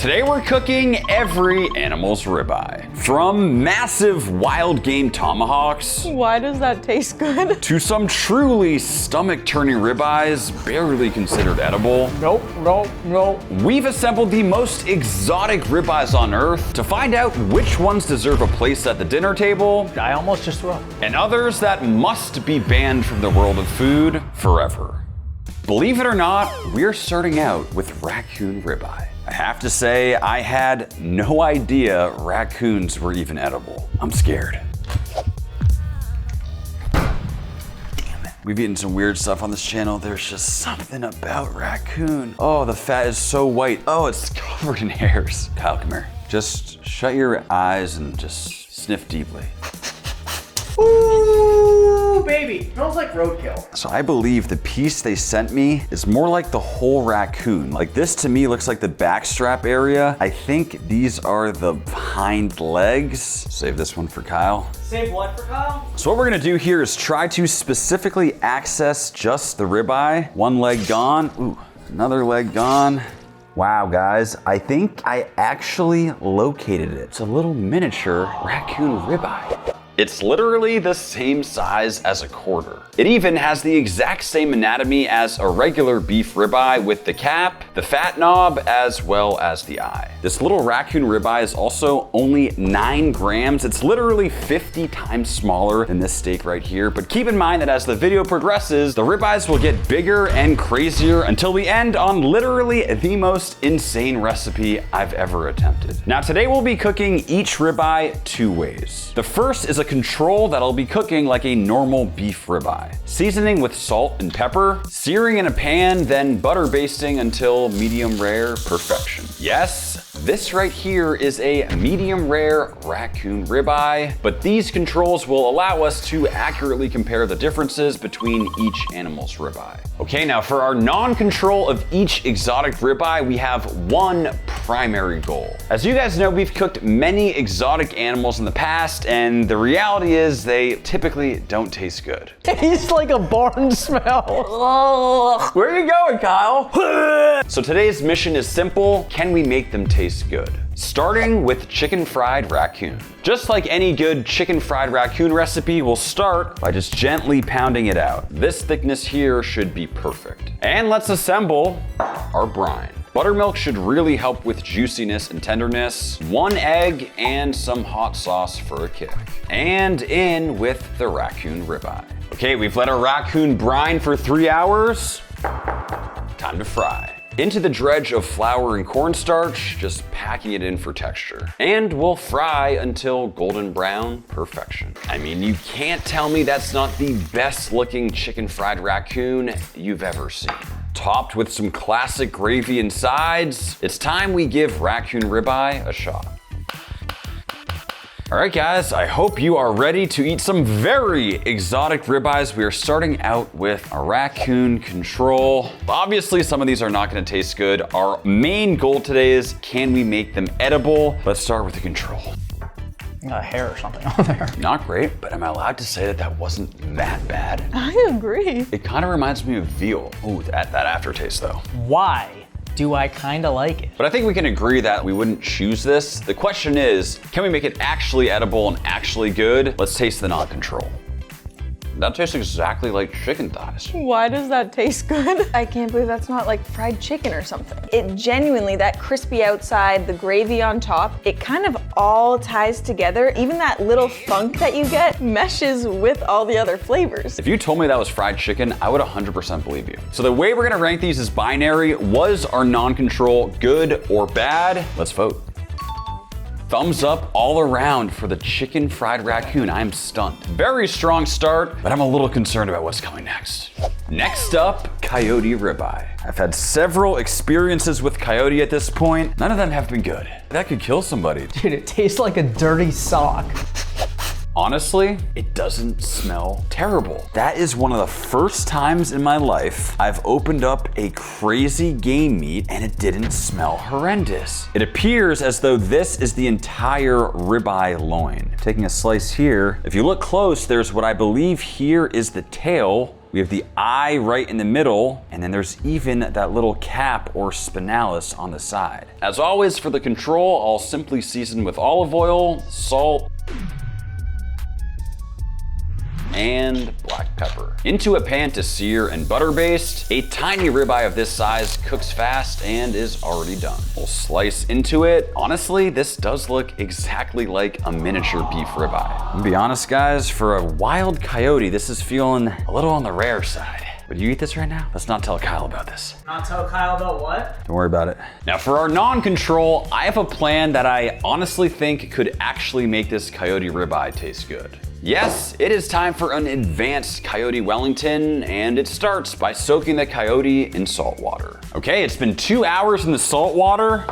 Today we're cooking every animal's ribeye. From massive wild game tomahawks. Why does that taste good? To some truly stomach-turning ribeyes barely considered edible. Nope. We've assembled the most exotic ribeyes on earth to find out which ones deserve a place at the dinner table. I almost just threw up. And others that must be banned from the world of food forever. Believe it or not, we're starting out with raccoon ribeye. I have to say, I had no idea raccoons were even edible. I'm scared. Damn it. We've eaten some weird stuff on this channel. There's just something about raccoon. Oh, the fat is so white. Oh, it's covered in hairs. Kyle, come here. Just shut your eyes and just sniff deeply. Ooh, baby. Smells like roadkill. So I believe the piece they sent me is more like the whole raccoon. Like this to me looks like the backstrap area. I think these are the hind legs. Save this one for Kyle. Save what for Kyle? So what we're gonna do here is try to specifically access just the ribeye. One leg gone. Ooh, another leg gone. Wow, guys, I think I actually located it. It's a little miniature raccoon ribeye. It's literally the same size as a quarter. It even has the exact same anatomy as a regular beef ribeye with the cap, the fat knob, as well as the eye. This little raccoon ribeye is also only 9 grams. It's literally 50 times smaller than this steak right here. But keep in mind that as the video progresses, the ribeyes will get bigger and crazier until we end on literally the most insane recipe I've ever attempted. Now today we'll be cooking each ribeye 2 ways. The first is a control that I'll be cooking like a normal beef ribeye. Seasoning with salt and pepper, searing in a pan, then butter basting until medium rare perfection. Yes, this right here is a medium rare raccoon ribeye, but these controls will allow us to accurately compare the differences between each animal's ribeye. Okay, now for our non-control of each exotic ribeye, we have one primary goal. As you guys know, we've cooked many exotic animals in the past, and the reality is they typically don't taste good. Tastes like a barn smell. Where are you going, Kyle? So today's mission is simple. Can we make them taste good? Starting with chicken fried raccoon. Just like any good chicken fried raccoon recipe, we'll start by just gently pounding it out. This thickness here should be perfect. And let's assemble our brine. Buttermilk should really help with juiciness and tenderness. 1 egg and some hot sauce for a kick. And in with the raccoon ribeye. Okay, we've let our raccoon brine for 3 hours. Time to fry. Into the dredge of flour and cornstarch, just packing it in for texture. And we'll fry until golden brown perfection. I mean, you can't tell me that's not the best looking chicken fried raccoon you've ever seen. Topped with some classic gravy and sides, it's time we give raccoon ribeye a shot. All right, guys, I hope you are ready to eat some very exotic ribeyes. We are starting out with a raccoon control. Obviously, some of these are not gonna taste good. Our main goal today is, can we make them edible? Let's start with the control. Got a hair or something on there. Not great, but am I allowed to say that that wasn't that bad? I agree. It kind of reminds me of veal. Ooh, that aftertaste though. Why do I kind of like it? But I think we can agree that we wouldn't choose this. The question is, can we make it actually edible and actually good? Let's taste the non-control. That tastes exactly like chicken thighs. Why does that taste good? I can't believe that's not like fried chicken or something. It genuinely, that crispy outside, the gravy on top, it kind of all ties together. Even that little funk that you get meshes with all the other flavors. If you told me that was fried chicken, I would 100% believe you. So the way we're gonna rank these is binary. Was our non-control good or bad? Let's vote. Thumbs up all around for the chicken fried raccoon. I'm stunned. Very strong start, but I'm a little concerned about what's coming next. Next up, coyote ribeye. I've had several experiences with coyote at this point. None of them have been good. That could kill somebody. Dude, it tastes like a dirty sock. Honestly, it doesn't smell terrible. That is one of the first times in my life I've opened up a crazy game meat and it didn't smell horrendous. It appears as though this is the entire ribeye loin. Taking a slice here, if you look close, there's what I believe here is the tail. We have the eye right in the middle, and then there's even that little cap or spinalis on the side. As always, for the control, I'll simply season with olive oil, salt, and black pepper. Into a pan to sear and butter baste. A tiny ribeye of this size cooks fast and is already done. We'll slice into it. Honestly, this does look exactly like a miniature beef ribeye. I'm gonna be honest, guys, for a wild coyote, this is feeling a little on the rare side. Would you eat this right now? Let's not tell Kyle about this. Not tell Kyle about what? Don't worry about it. Now for our non-control, I have a plan that I honestly think could actually make this coyote ribeye taste good. Yes, it is time for an advanced Coyote Wellington, and it starts by soaking the coyote in salt water. Okay, it's been 2 hours in the salt water.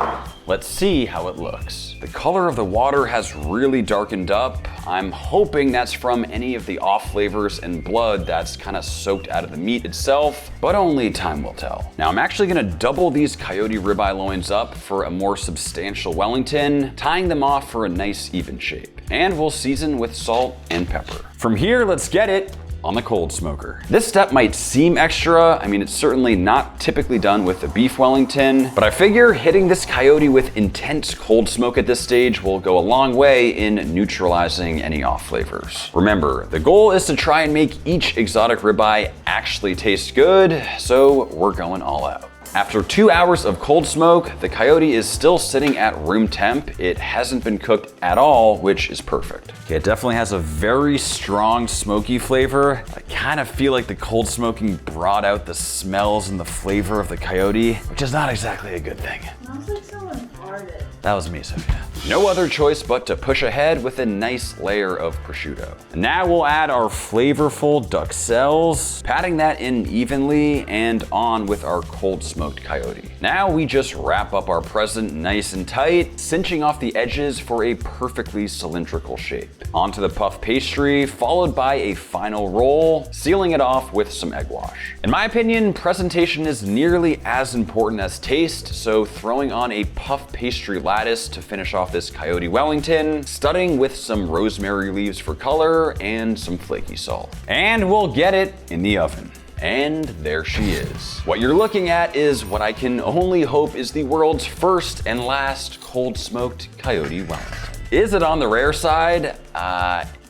Let's see how it looks. The color of the water has really darkened up. I'm hoping that's from any of the off flavors and blood that's kind of soaked out of the meat itself, but only time will tell. Now I'm actually gonna double these coyote ribeye loins up for a more substantial Wellington, tying them off for a nice even shape. And we'll season with salt and pepper. From here, let's get it on the cold smoker. This step might seem extra. I mean, it's certainly not typically done with a beef Wellington, but I figure hitting this coyote with intense cold smoke at this stage will go a long way in neutralizing any off flavors. Remember, the goal is to try and make each exotic ribeye actually taste good, so we're going all out. After 2 hours of cold smoke, the coyote is still sitting at room temp. It hasn't been cooked at all, which is perfect. Okay, it definitely has a very strong smoky flavor. I kind of feel like the cold smoking brought out the smells and the flavor of the coyote, which is not exactly a good thing. Smells like someone farted. That was me, Sophia. No other choice but to push ahead with a nice layer of prosciutto. And now we'll add our flavorful duxelles, patting that in evenly and on with our cold smoked coyote. Now we just wrap up our present nice and tight, cinching off the edges for a perfectly cylindrical shape. Onto the puff pastry, followed by a final roll, sealing it off with some egg wash. In my opinion, presentation is nearly as important as taste, so throwing on a puff pastry lattice to finish off this Coyote Wellington, studding with some rosemary leaves for color and some flaky salt. And we'll get it in the oven. And there she is. What you're looking at is what I can only hope is the world's first and last cold smoked Coyote Wellington. Is it on the rare side?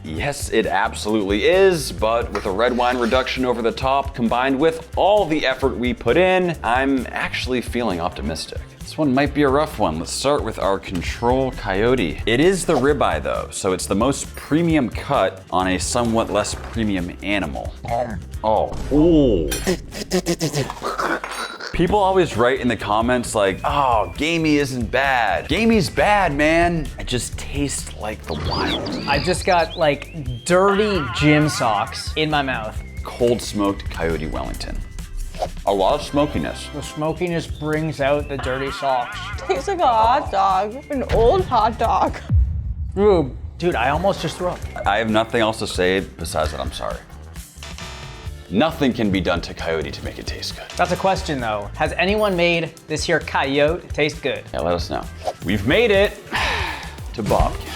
Yes, it absolutely is, but with a red wine reduction over the top combined with all the effort we put in, I'm actually feeling optimistic. This one might be a rough one. Let's start with our control coyote. It is the ribeye though, so it's the most premium cut on a somewhat less premium animal. Ooh. People always write in the comments like, oh, gamey isn't bad. Gamey's bad, man. It just tastes like the wild. I just got like dirty gym socks in my mouth. Cold smoked Coyote Wellington. A lot of smokiness. The smokiness brings out the dirty socks. Tastes like a hot dog, an old hot dog. Ooh, dude, I almost just threw up. I have nothing else to say besides that I'm sorry. Nothing can be done to coyote to make it taste good. That's a question though. Has anyone made this here coyote taste good? Yeah, let us know. We've made it to Bobcat.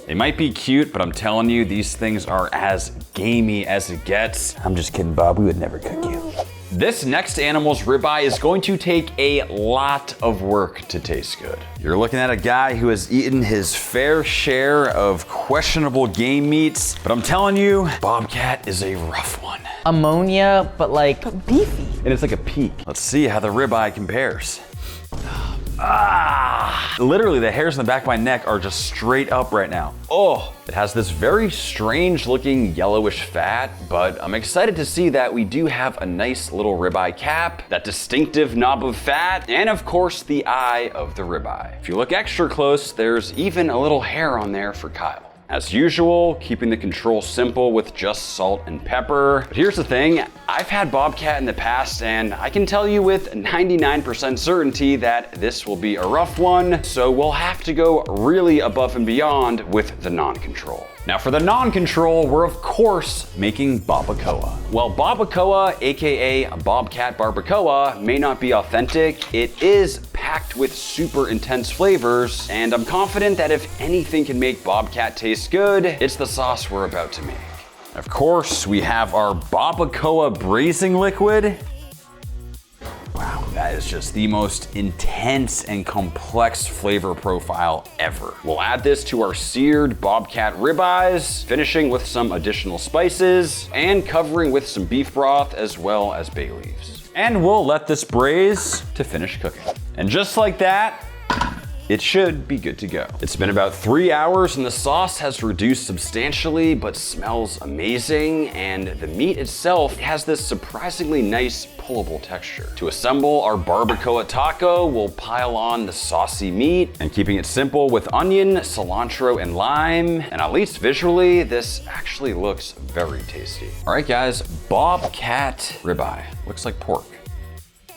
They might be cute, but I'm telling you, these things are as gamey as it gets. I'm just kidding, Bob. We would never cook you. This next animal's ribeye is going to take a lot of work to taste good. You're looking at a guy who has eaten his fair share of questionable game meats, but I'm telling you, Bobcat is a rough one. Ammonia, but like Beefy. And it's like a peak. Let's see how the ribeye compares. Literally the hairs on the back of my neck are just straight up right now. Oh, it has this very strange looking yellowish fat, but I'm excited to see that we do have a nice little ribeye cap, that distinctive knob of fat, and of course the eye of the ribeye. If you look extra close, there's even a little hair on there for Kyle. As usual, keeping the control simple with just salt and pepper. But here's the thing, I've had Bobcat in the past and I can tell you with 99% certainty that this will be a rough one, so we'll have to go really above and beyond with the non-control. Now for the non-control, we're of course making barbacoa. While barbacoa, aka Bobcat barbacoa, may not be authentic, it is packed with super intense flavors, and I'm confident that if anything can make Bobcat taste good, it's the sauce we're about to make. Of course, we have our barbacoa braising liquid. Wow, that is just the most intense and complex flavor profile ever. We'll add this to our seared bobcat ribeyes, finishing with some additional spices and covering with some beef broth as well as bay leaves. And we'll let this braise to finish cooking. And just like that, it should be good to go. It's been about 3 hours and the sauce has reduced substantially, but smells amazing. And the meat itself has this surprisingly nice pullable texture. To assemble our barbacoa taco, we'll pile on the saucy meat and keeping it simple with onion, cilantro, and lime. And at least visually, this actually looks very tasty. All right, guys, bobcat ribeye. Looks like pork.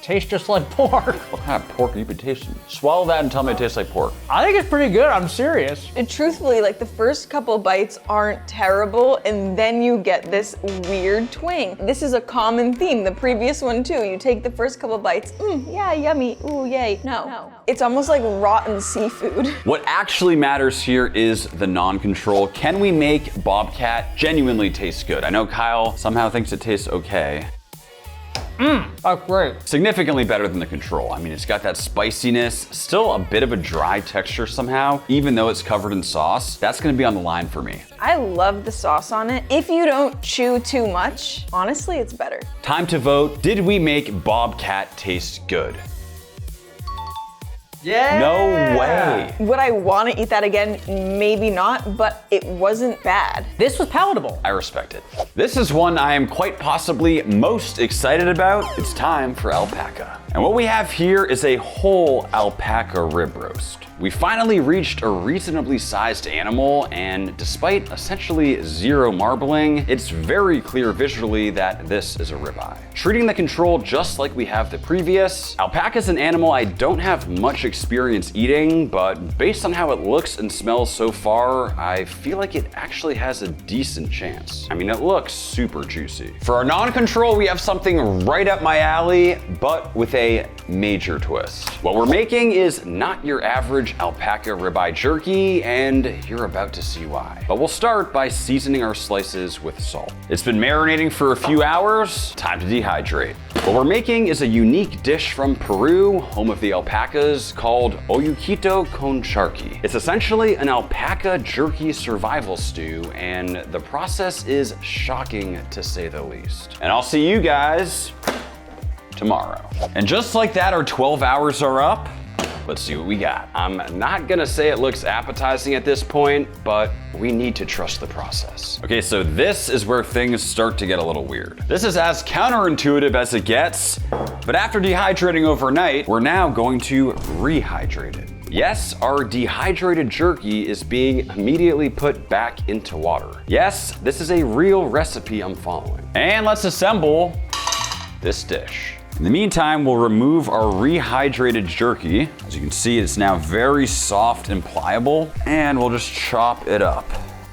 Tastes just like pork. What kind of pork have you been tasting? Swallow that and tell me it tastes like pork. I think it's pretty good, I'm serious. And truthfully, like the first couple bites aren't terrible, and then you get this weird twang. This is a common theme, the previous one too. You take the first couple bites, yeah, yummy, ooh, yay. No. It's almost like rotten seafood. What actually matters here is the non-control. Can we make bobcat genuinely taste good? I know Kyle somehow thinks it tastes okay. That's great. Significantly better than the control. I mean, it's got that spiciness, still a bit of a dry texture somehow, even though it's covered in sauce. That's gonna be on the line for me. I love the sauce on it. If you don't chew too much, honestly, it's better. Time to vote. Did we make bobcat taste good? Yeah. No way. Would I want to eat that again? Maybe not, but it wasn't bad. This was palatable. I respect it. This is one I am quite possibly most excited about. It's time for alpaca. And what we have here is a whole alpaca rib roast. We finally reached a reasonably sized animal, and despite essentially zero marbling, it's very clear visually that this is a ribeye. Treating the control just like we have the previous, alpaca is an animal I don't have much experience eating, but based on how it looks and smells so far, I feel like it actually has a decent chance. I mean, it looks super juicy. For our non-control, we have something right up my alley, but with a major twist. What we're making is not your average alpaca ribeye jerky, and you're about to see why. But we'll start by seasoning our slices with salt. It's been marinating for a few hours, time to dehydrate. What we're making is a unique dish from Peru, home of the alpacas, called oyuquito con charqui. It's essentially an alpaca jerky survival stew, and the process is shocking to say the least. And I'll see you guys tomorrow. And just like that, our 12 hours are up. Let's see what we got. I'm not gonna say it looks appetizing at this point, but we need to trust the process. Okay, so this is where things start to get a little weird. This is as counterintuitive as it gets, but after dehydrating overnight, we're now going to rehydrate it. Yes, our dehydrated jerky is being immediately put back into water. Yes, this is a real recipe I'm following. And let's assemble this dish. In the meantime, we'll remove our rehydrated jerky. As you can see, it's now very soft and pliable, and we'll just chop it up.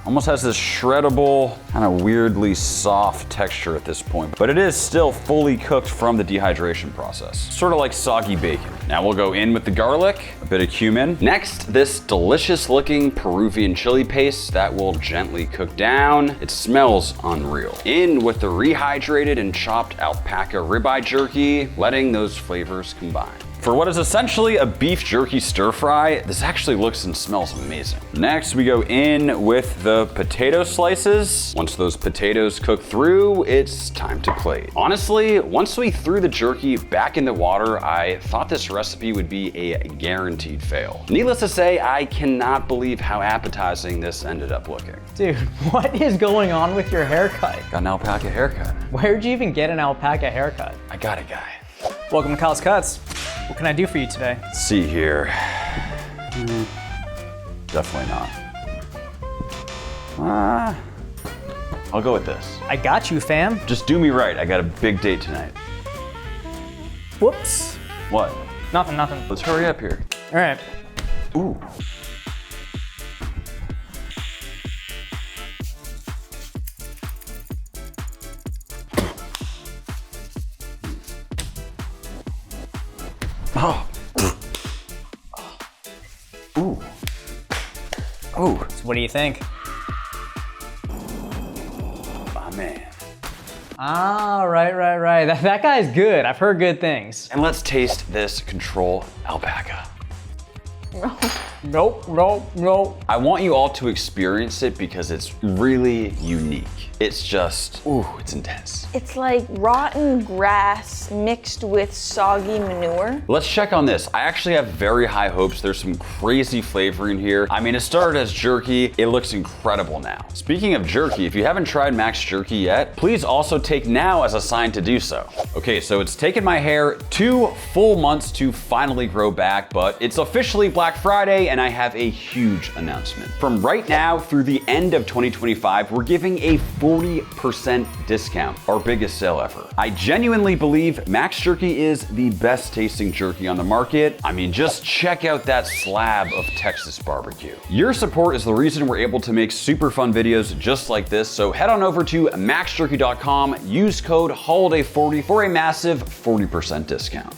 Almost has this shreddable, kind of weirdly soft texture at this point, but it is still fully cooked from the dehydration process. Sort of like soggy bacon. Now we'll go in with the garlic, a bit of cumin. Next, this delicious looking Peruvian chili paste that will gently cook down. It smells unreal. In with the rehydrated and chopped alpaca ribeye jerky, letting those flavors combine. For what is essentially a beef jerky stir fry, this actually looks and smells amazing. Next, we go in with the potato slices. Once those potatoes cook through, it's time to plate. Honestly, once we threw the jerky back in the water, I thought this recipe would be a guaranteed fail. Needless to say, I cannot believe how appetizing this ended up looking. Dude, what is going on with your haircut? Got an alpaca haircut. Where'd you even get an alpaca haircut? I got a guy. Welcome to Kyle's Cuts. What can I do for you today? Let's see here. Definitely not. I'll go with this. I got you, fam. Just do me right. I got a big date tonight. Whoops. What? Nothing. Let's hurry up here. All right. Ooh. Oh. Ooh. Ooh. So what do you think? Ah, right. That guy's good. I've heard good things. And let's taste this control alpaca. Nope. I want you all to experience it because it's really unique. It's just, ooh, it's intense. It's like rotten grass mixed with soggy manure. Let's check on this. I actually have very high hopes. There's some crazy flavor in here. I mean, it started as jerky. It looks incredible now. Speaking of jerky, if you haven't tried Max Jerky yet, please also take now as a sign to do so. Okay, so it's taken my hair 2 full months to finally grow back, but it's officially Black Friday and I have a huge announcement. From right now through the end of 2025, we're giving a 40% discount, our biggest sale ever. I genuinely believe Max Jerky is the best tasting jerky on the market. I mean, just check out that slab of Texas barbecue. Your support is the reason we're able to make super fun videos just like this, so head on over to maxjerky.com, use code HOLIDAY40 for a massive 40% discount.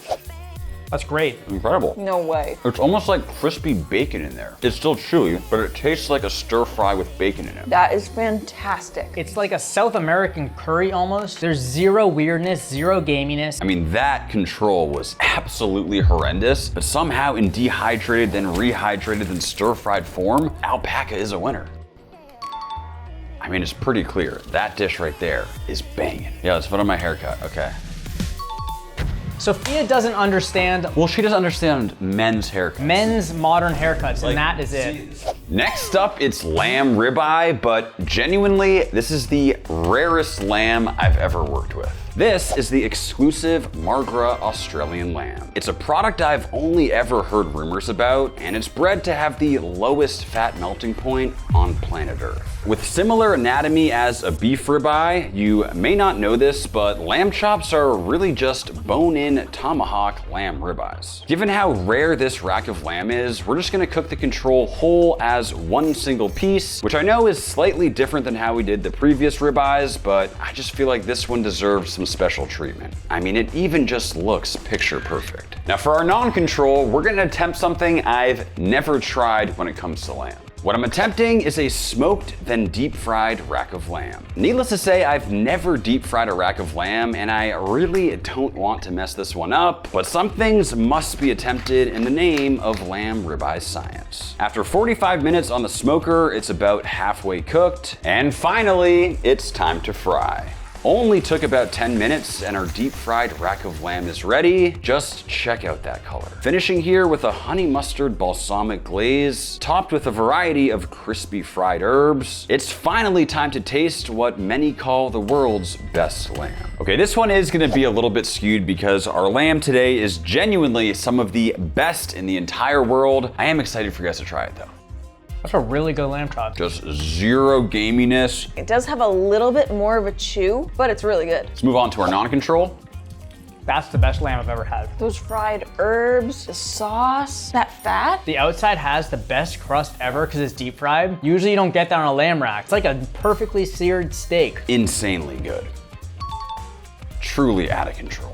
That's great. Incredible. No way. It's almost like crispy bacon in there. It's still chewy, but it tastes like a stir fry with bacon in it. That is fantastic. It's like a South American curry almost. There's zero weirdness, zero gaminess. I mean, that control was absolutely horrendous, but somehow in dehydrated, then rehydrated, then stir-fried form, alpaca is a winner. I mean, it's pretty clear. That dish right there is banging. Yeah, let's put on my haircut, okay. Sophia doesn't understand Well, she doesn't understand men's haircuts. men's modern haircuts, and that is it. Next up, it's lamb ribeye, but genuinely, this is the rarest lamb I've ever worked with. This is the exclusive Margra Australian lamb. It's a product I've only ever heard rumors about, and it's bred to have the lowest fat melting point on planet Earth. With similar anatomy as a beef ribeye, you may not know this, but lamb chops are really just bone-in tomahawk lamb ribeyes. Given how rare this rack of lamb is, we're just gonna cook the control whole as one single piece, which I know is slightly different than how we did the previous ribeyes, but I just feel like this one deserves some special treatment. I mean, it even just looks picture perfect. Now for our non-control, we're gonna attempt something I've never tried when it comes to lamb. What I'm attempting is a smoked then deep fried rack of lamb. Needless to say, I've never deep fried a rack of lamb and I really don't want to mess this one up, but some things must be attempted in the name of lamb ribeye science. After 45 minutes on the smoker, it's about halfway cooked, and finally, it's time to fry. Only took about 10 minutes and our deep fried rack of lamb is ready. Just check out that color. Finishing here with a honey mustard balsamic glaze, topped with a variety of crispy fried herbs. It's finally time to taste what many call the world's best lamb. Okay, this one is gonna be a little bit skewed because our lamb today is genuinely some of the best in the entire world. I am excited for you guys to try it though. That's a really good lamb chop. Just zero gaminess. It does have a little bit more of a chew, but it's really good. Let's move on to our non-control. That's the best lamb I've ever had. Those fried herbs, the sauce, that fat. The outside has the best crust ever because it's deep fried. Usually you don't get that on a lamb rack. It's like a perfectly seared steak. Insanely good. Truly out of control.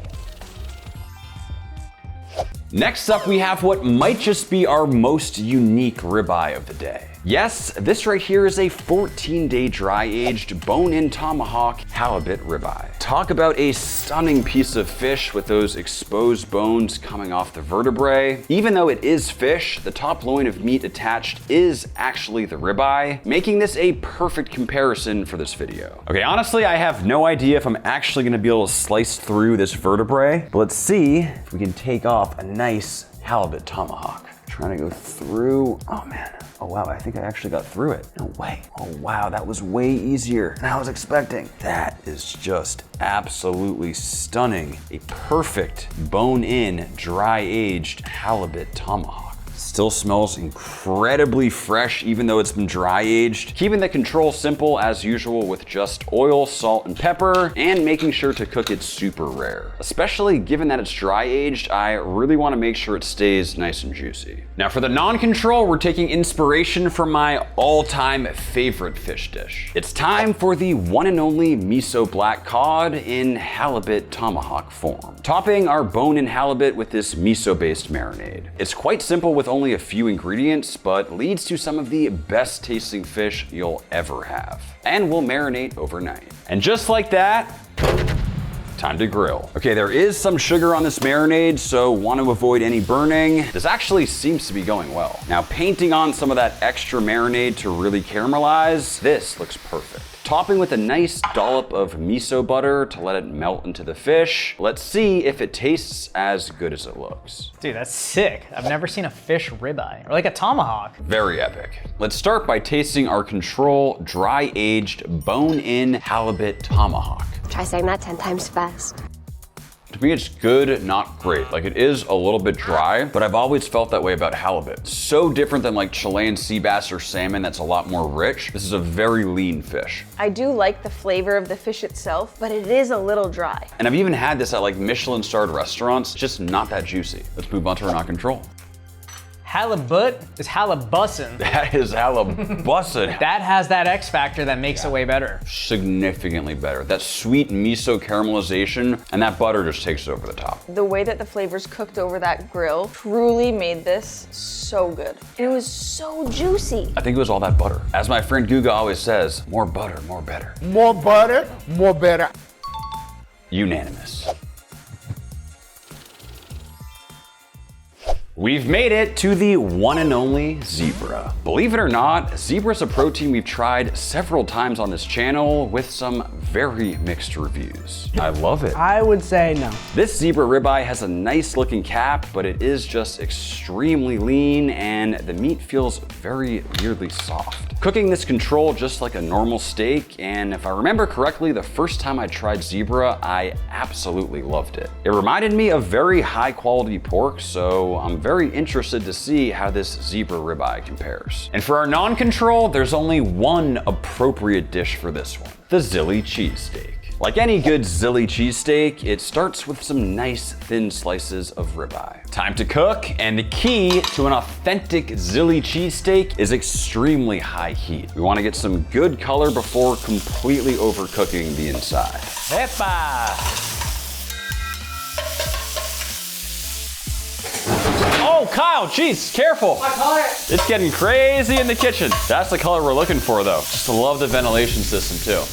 Next up, we have what might just be our most unique ribeye of the day. Yes, this right here is a 14-day dry-aged bone-in tomahawk halibut ribeye. Talk about a stunning piece of fish with those exposed bones coming off the vertebrae. Even though it is fish, the top loin of meat attached is actually the ribeye, making this a perfect comparison for this video. Okay, honestly, I have no idea if I'm actually gonna be able to slice through this vertebrae, but let's see if we can take off a nice halibut tomahawk. Trying to go through, oh man. Oh wow, I think I actually got through it. No way. Oh wow, that was way easier than I was expecting. That is just absolutely stunning. A perfect bone-in, dry-aged halibut tomahawk. Still smells incredibly fresh even though it's been dry aged. Keeping the control simple as usual with just oil, salt, and pepper, and making sure to cook it super rare. Especially given that it's dry aged, I really want to make sure it stays nice and juicy. Now for the non-control, we're taking inspiration from my all-time favorite fish dish. It's time for the one and only miso black cod in halibut tomahawk form. Topping our bone-in halibut with this miso-based marinade. It's quite simple with only a few ingredients, but leads to some of the best tasting fish you'll ever have, and will marinate overnight. And just like that, time to grill. Okay, there is some sugar on this marinade, so want to avoid any burning. This actually seems to be going well. Now, painting on some of that extra marinade to really caramelize, this looks perfect. Topping with a nice dollop of miso butter to let it melt into the fish. Let's see if it tastes as good as it looks. Dude, that's sick. I've never seen a fish ribeye, or like a tomahawk. Very epic. Let's start by tasting our Control dry-aged bone-in halibut tomahawk. Try saying that 10 times fast. To me, it's good, not great. Like, it is a little bit dry, but I've always felt that way about halibut. So different than like Chilean sea bass or salmon that's a lot more rich. This is a very lean fish. I do like the flavor of the fish itself, but it is a little dry. And I've even had this at like Michelin-starred restaurants, just not that juicy. Let's move on to our not control. Halibut is halibussin. That is halibussin. That has that X factor that makes it way better. Significantly better. That sweet miso caramelization, and that butter just takes it over the top. The way that the flavors cooked over that grill truly made this so good. And it was so juicy. I think it was all that butter. As my friend Guga always says, more butter, more better. More butter, more better. Unanimous. We've made it to the one and only zebra. Believe it or not, zebra is a protein we've tried several times on this channel with some very mixed reviews. I love it. I would say no. This zebra ribeye has a nice looking cap, but it is just extremely lean and the meat feels very weirdly soft. Cooking this Control just like a normal steak, and if I remember correctly, the first time I tried zebra, I absolutely loved it. It reminded me of very high quality pork, so I'm very interested to see how this zebra ribeye compares. And for our non-control, there's only one appropriate dish for this one, the Zilly cheesesteak. Like any good Zilly cheesesteak, it starts with some nice thin slices of ribeye. Time to cook, and the key to an authentic Zilly cheesesteak is extremely high heat. We want to get some good color before completely overcooking the inside. Epa! Oh, Kyle, jeez, careful. It's getting crazy in the kitchen. That's the color we're looking for though. Just love the ventilation system too.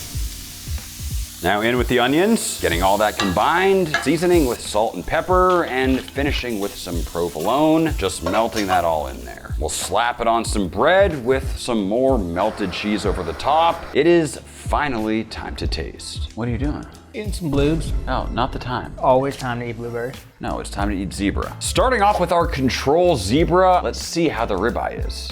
Now in with the onions, getting all that combined, seasoning with salt and pepper, and finishing with some provolone, just melting that all in there. We'll slap it on some bread with some more melted cheese over the top. It is finally time to taste. What are you doing? Eating some blues. Oh, not the time. Always time to eat blueberries. No, it's time to eat zebra. Starting off with our Control zebra, let's see how the ribeye is.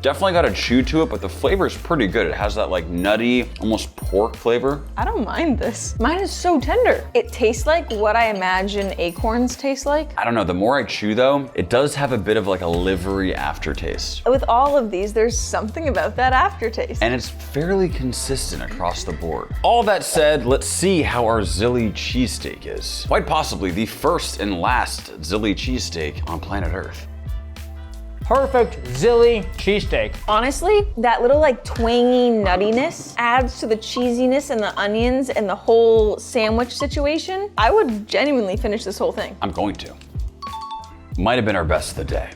Definitely got to chew to it, but the flavor is pretty good. It has that like nutty, almost pork flavor. I don't mind this. Mine is so tender. It tastes like what I imagine acorns taste like. I don't know, the more I chew though, it does have a bit of like a livery aftertaste. With all of these, there's something about that aftertaste. And it's fairly consistent across the board. All that said, let's see how our Zilly cheesesteak is. Quite possibly the first and last Zilly cheesesteak on planet Earth. Perfect Zilly cheesesteak. Honestly, that little like twangy nuttiness adds to the cheesiness and the onions and the whole sandwich situation. I would genuinely finish this whole thing. I'm going to. Might have been our best of the day.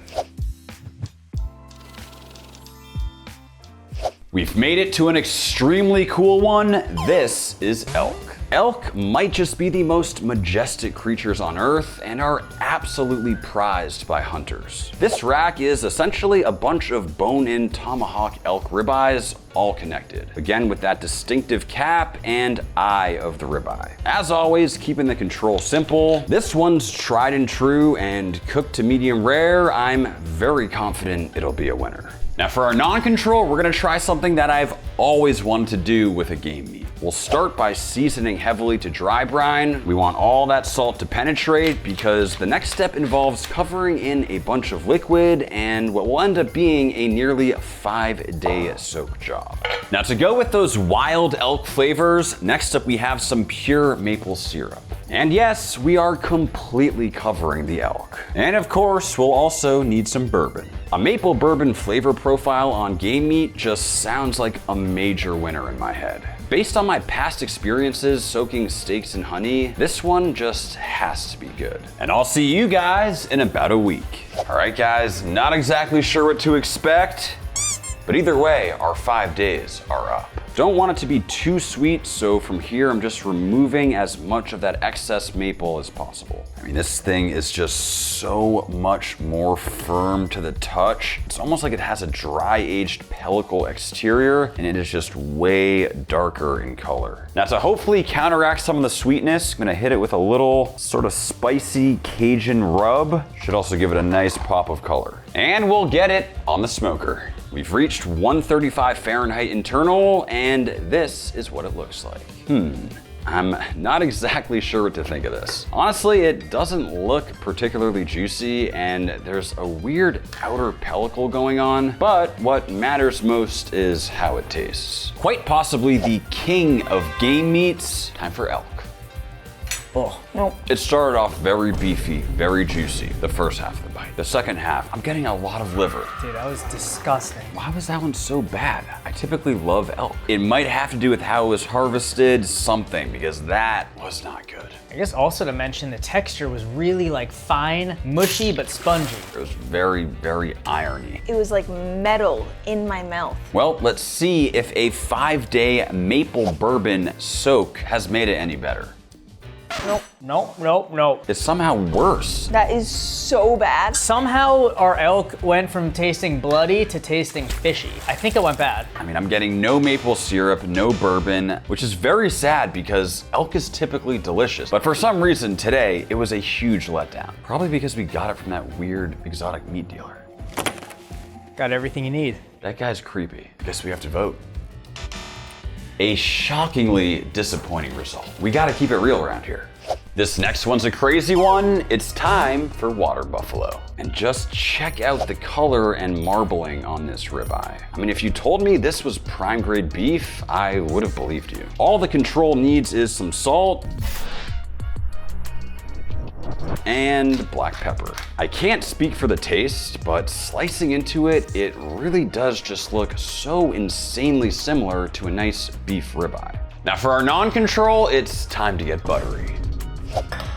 We've made it to an extremely cool one. This is elk. Elk might just be the most majestic creatures on Earth and are absolutely prized by hunters. This rack is essentially a bunch of bone-in tomahawk elk ribeyes, all connected. Again, with that distinctive cap and eye of the ribeye. As always, keeping the Control simple. This one's tried and true and cooked to medium rare. I'm very confident it'll be a winner. Now for our non-control, we're gonna try something that I've always wanted to do with a game meat. We'll start by seasoning heavily to dry brine. We want all that salt to penetrate because the next step involves covering in a bunch of liquid and what will end up being a nearly 5-day soak job. Now to go with those wild elk flavors, next up we have some pure maple syrup. And yes, we are completely covering the elk. And of course, we'll also need some bourbon. A maple bourbon flavor profile on game meat just sounds like a major winner in my head. Based on my past experiences soaking steaks in honey, this one just has to be good. And I'll see you guys in about a week. All right guys, not exactly sure what to expect, but either way, our 5 days are up. Don't want it to be too sweet, so from here I'm just removing as much of that excess maple as possible. I mean, this thing is just so much more firm to the touch. It's almost like it has a dry aged pellicle exterior, and it is just way darker in color. Now, to hopefully counteract some of the sweetness, I'm gonna hit it with a little sort of spicy Cajun rub. Should also give it a nice pop of color. And we'll get it on the smoker. We've reached 135 Fahrenheit internal, and this is what it looks like. I'm not exactly sure what to think of this. Honestly, it doesn't look particularly juicy, and there's a weird outer pellicle going on, but what matters most is how it tastes. Quite possibly the king of game meats. Time for elk. Oh, Nope. It started off very beefy, very juicy, the first half of the bite. The second half, I'm getting a lot of liver. dude, that was disgusting. Why was that one so bad? I typically love elk. It might have to do with how it was harvested, something, because that was not good. I guess also to mention the texture was really like fine, mushy, but spongy. It was very, very irony. It was like metal in my mouth. Well, let's see if a 5-day maple bourbon soak has made it any better. Nope. Nope. It's somehow worse. That is so bad. Somehow our elk went from tasting bloody to tasting fishy. I think it went bad. I mean, I'm getting no maple syrup, no bourbon, which is very sad because elk is typically delicious. But for some reason today, it was a huge letdown. Probably because we got it from that weird exotic meat dealer. Got everything you need. That guy's creepy. Guess we have to vote. A shockingly disappointing result. We gotta keep it real around here. This next one's a crazy one. It's time for water buffalo. And just check out the color and marbling on this ribeye. I mean, if you told me this was prime grade beef, I would have believed you. All the control needs is some salt and black pepper. I can't speak for the taste, but slicing into it, it really does just look so insanely similar to a nice beef ribeye. Now for our non-control, it's time to get buttery.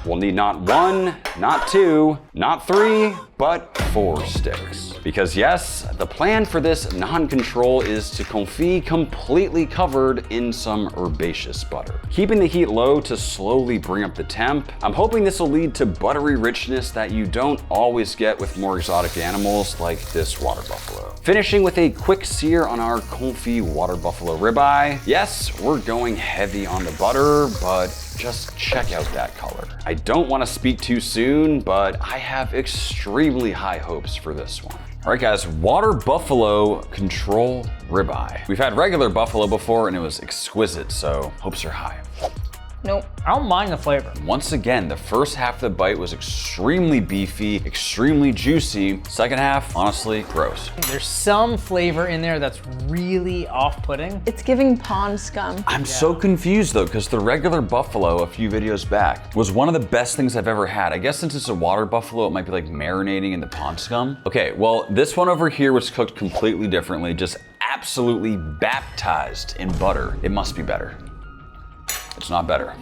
We'll need not 1, not 2, not 3, but 4 sticks. Because yes, the plan for this non-control is to confit completely covered in some herbaceous butter. Keeping the heat low to slowly bring up the temp. I'm hoping this will lead to buttery richness that you don't always get with more exotic animals like this water buffalo. Finishing with a quick sear on our confit water buffalo ribeye. Yes, we're going heavy on the butter, but just check out that color. I don't want to speak too soon, but I have extremely high hopes for this one. All right, guys, water buffalo control ribeye. We've had regular buffalo before and it was exquisite, so hopes are high. Nope. I don't mind the flavor. Once again, the first half of the bite was extremely beefy, extremely juicy. Second half, honestly, gross. There's some flavor in there that's really off-putting. It's giving pond scum. I'm so confused though, because the regular buffalo a few videos back was one of the best things I've ever had. I guess since it's a water buffalo, it might be like marinating in the pond scum. Okay, well, this one over here was cooked completely differently, just absolutely baptized in butter. It must be better. It's not better.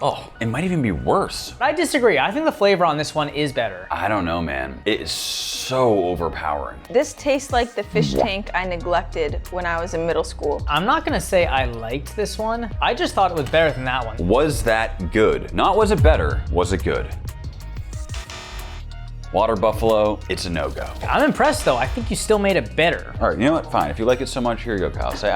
Oh, it might even be worse. I disagree. I think the flavor on this one is better. I don't know, man. It is so overpowering. This tastes like the fish tank I neglected when I was in middle school. I'm not gonna say I liked this one. I just thought it was better than that one. Was that good? Not was it better, was it good? Water buffalo, it's a no-go. I'm impressed though. I think you still made it better. All right, you know what? Fine. If you like it so much, here you go, Kyle. Say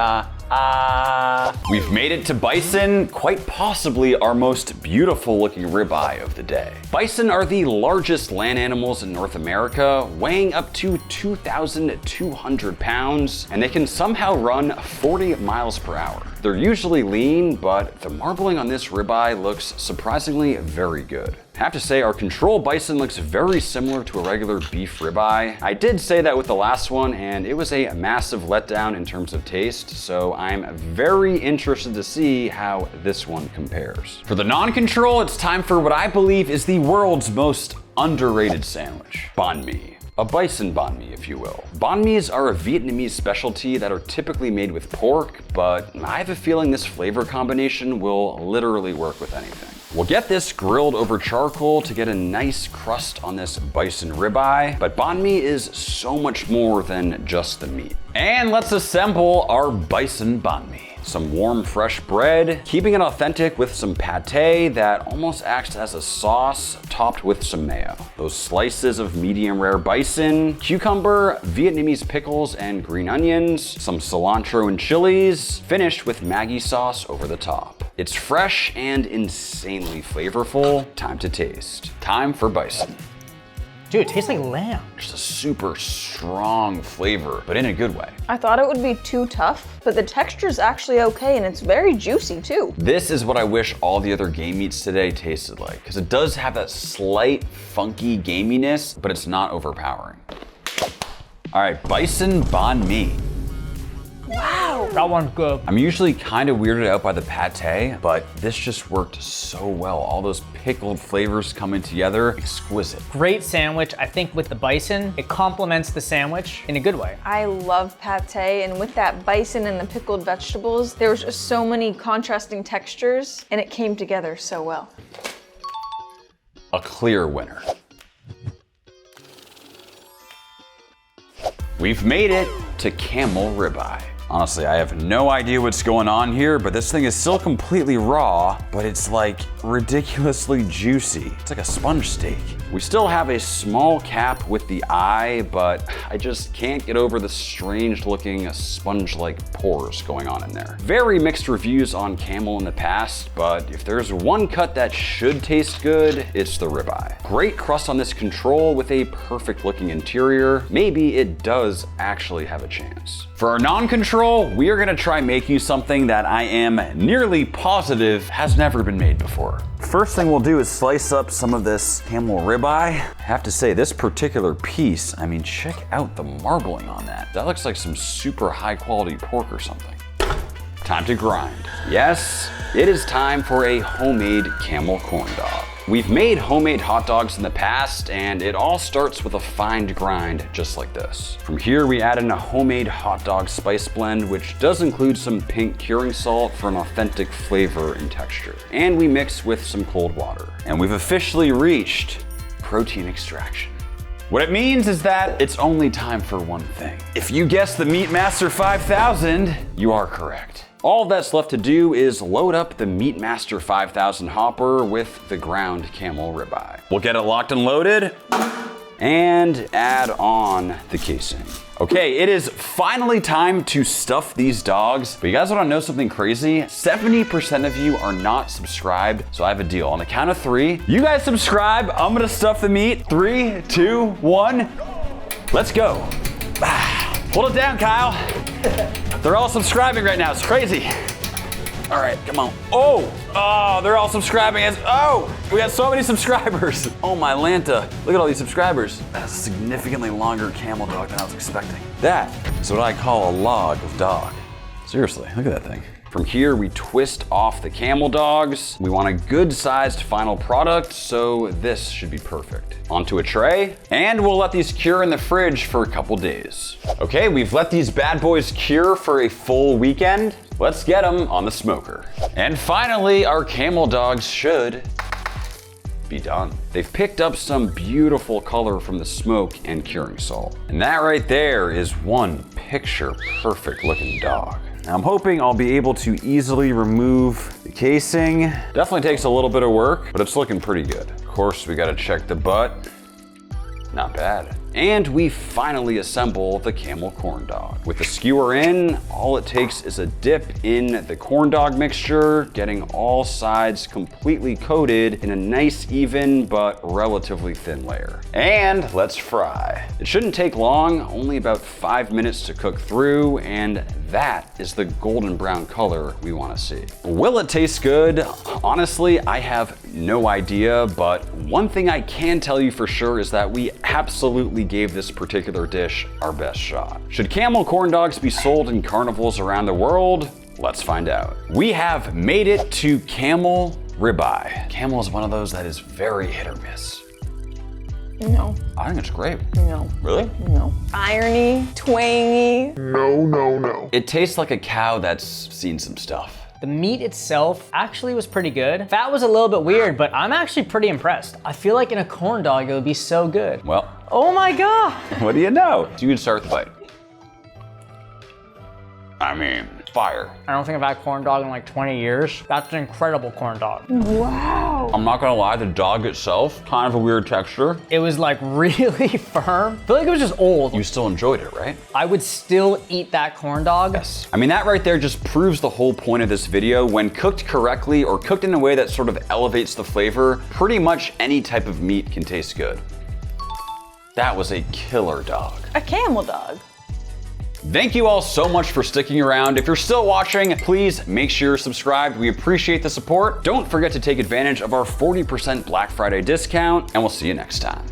We've made it to bison, quite possibly our most beautiful looking ribeye of the day. Bison are the largest land animals in North America, weighing up to 2,200 pounds, and they can somehow run 40 miles per hour. They're usually lean, but the marbling on this ribeye looks surprisingly very good. I have to say, our control bison looks very similar to a regular beef ribeye. I did say that with the last one, and it was a massive letdown in terms of taste, so I'm very interested to see how this one compares. For the non-control, it's time for what I believe is the world's most underrated sandwich, banh mi. A bison banh mi, if you will. Banh mi's are a Vietnamese specialty that are typically made with pork, but I have a feeling this flavor combination will literally work with anything. We'll get this grilled over charcoal to get a nice crust on this bison ribeye, but banh mi is so much more than just the meat. And let's assemble our bison banh mi. some warm, fresh bread, keeping it authentic with some pate that almost acts as a sauce topped with some mayo. Those slices of medium rare bison, cucumber, Vietnamese pickles and green onions, some cilantro and chilies, finished with Maggi sauce over the top. It's fresh and insanely flavorful. Time to taste. Time for bison. Dude, it tastes like lamb. Just a super strong flavor, but in a good way. I thought it would be too tough, but the texture's actually okay and it's very juicy too. This is what I wish all the other game meats today tasted like, because it does have that slight funky gaminess, but it's not overpowering. All right, bison banh mi. Wow. That one's good. I'm usually kind of weirded out by the pate, but this just worked so well. All those pickled flavors coming together, exquisite. Great sandwich. I think with the bison, it complements the sandwich in a good way. I love pate, and with that bison and the pickled vegetables, there was just so many contrasting textures, and it came together so well. A clear winner. We've made it to camel ribeye. Honestly, I have no idea what's going on here, but this thing is still completely raw, but it's like ridiculously juicy. It's like a sponge steak. We still have a small cap with the eye, but I just can't get over the strange looking sponge-like pores going on in there. Very mixed reviews on camel in the past, but if there's one cut that should taste good, it's the ribeye. Great crust on this control with a perfect looking interior. Maybe it does actually have a chance. For our non-control, we are gonna try making something that I am nearly positive has never been made before. First thing we'll do is slice up some of this camel ribeye. I have to say, this particular piece, I mean, check out the marbling on that. That looks like some super high quality pork or something. Time to grind. Yes, it is time for a homemade camel corn dog. We've made homemade hot dogs in the past, and it all starts with a fine grind just like this. From here, we add in a homemade hot dog spice blend, which does include some pink curing salt for an authentic flavor and texture. And we mix with some cold water. And we've officially reached protein extraction. What it means is that it's only time for one thing. If you guessed the Meatmaster 5000, you are correct. All that's left to do is load up the Meatmaster 5000 hopper with the ground camel ribeye. We'll get it locked and loaded and add on the casing. Okay, it is finally time to stuff these dogs. But you guys wanna know something crazy? 70% of you are not subscribed, so I have a deal. On the count of 3, you guys subscribe, I'm gonna stuff the meat. 3, 2, 1, let's go. Hold it down, Kyle. They're all subscribing right now, it's crazy. All right, come on. Oh, they're all subscribing. We got so many subscribers. Oh my Lanta, look at all these subscribers. That's a significantly longer camel dog than I was expecting. That is what I call a log of dog. Seriously, look at that thing. From here, we twist off the camel dogs. We want a good-sized final product, so this should be perfect. Onto a tray, and we'll let these cure in the fridge for a couple days. Okay, we've let these bad boys cure for a full weekend. Let's get them on the smoker. And finally, our camel dogs should be done. They've picked up some beautiful color from the smoke and curing salt. And that right there is one picture perfect looking dog. Now, I'm hoping I'll be able to easily remove the casing. Definitely takes a little bit of work, but it's looking pretty good. Of course, we gotta check the butt. Not bad. And we finally assemble the camel corn dog. With the skewer in, all it takes is a dip in the corn dog mixture, getting all sides completely coated in a nice, even, but relatively thin layer. And let's fry. It shouldn't take long, only about 5 minutes to cook through, and that is the golden brown color we want to see. Will it taste good? Honestly, I have no idea, but one thing I can tell you for sure is that we absolutely gave this particular dish our best shot. Should camel corn dogs be sold in carnivals around the world? Let's find out. We have made it to camel ribeye. Camel is one of those that is very hit or miss. No. I think it's great. No. Really? No. Irony, twangy. No. It tastes like a cow that's seen some stuff. The meat itself actually was pretty good. Fat was a little bit weird, but I'm actually pretty impressed. I feel like in a corn dog, it would be so good. Well, Oh my God. what do you know? You can start with the bite. I mean, Fire. I don't think I've had corn dog in like 20 years. That's an incredible corn dog. Wow. I'm not gonna lie, the dog itself, kind of a weird texture. It was like really firm. I feel like it was just old. You still enjoyed it, right? I would still eat that corn dog. Yes. I mean, that right there just proves the whole point of this video. When cooked correctly or cooked in a way that sort of elevates the flavor, pretty much any type of meat can taste good. That was a killer dog. A camel dog. Thank you all so much for sticking around. If you're still watching, please make sure you're subscribed. We appreciate the support. Don't forget to take advantage of our 40% Black Friday discount, and we'll see you next time.